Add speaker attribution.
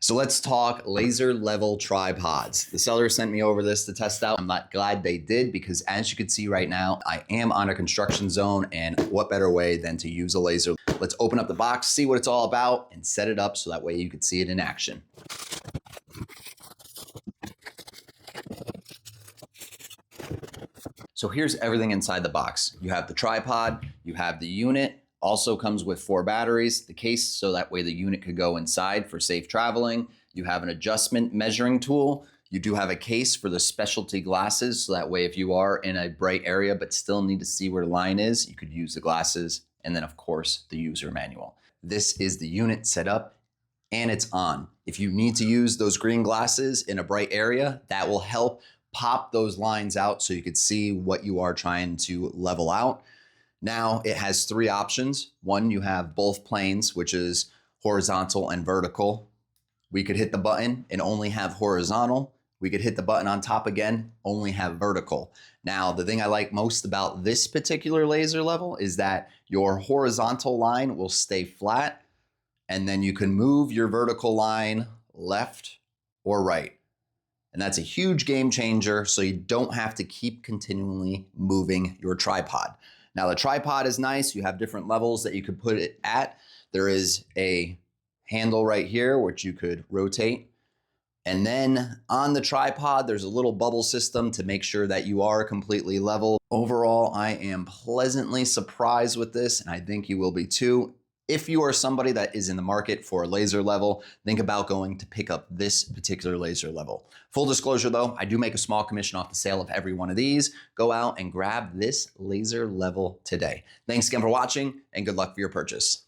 Speaker 1: So let's talk laser level tripods. The seller sent me over this to test out. I'm not glad they did because as you can see right now, I am on a construction zone, and what better way than to use a laser. Let's open up the box, see what it's all about, and set it up so that way you can see it in action. So here's everything inside the box. You have the tripod, you have the unit, also comes with 4 batteries, the case so that way the unit could go inside for safe traveling. You have an adjustment measuring tool. You do have a case for the specialty glasses, so that way if you are in a bright area but still need to see where the line is, you could use the glasses. And then of course the user manual. This is the unit set up and it's on. If you need to use those green glasses in a bright area, that will help pop those lines out so you could see what you are trying to level out. Now it has 3 options. One, you have both planes, which is horizontal and vertical. We could hit the button and only have horizontal. We could hit the button on top again, only have vertical. Now, the thing I like most about this particular laser level is that your horizontal line will stay flat, and then you can move your vertical line left or right. And that's a huge game changer, so you don't have to keep continually moving your tripod. Now the tripod is nice. You have different levels that you could put it at. There is a handle right here, which you could rotate. And then on the tripod, there's a little bubble system to make sure that you are completely level. Overall, I am pleasantly surprised with this, and I think you will be too. If you are somebody that is in the market for a laser level, think about going to pick up this particular laser level. Full disclosure though, I do make a small commission off the sale of every one of these. Go out and grab this laser level today. Thanks again for watching and good luck for your purchase.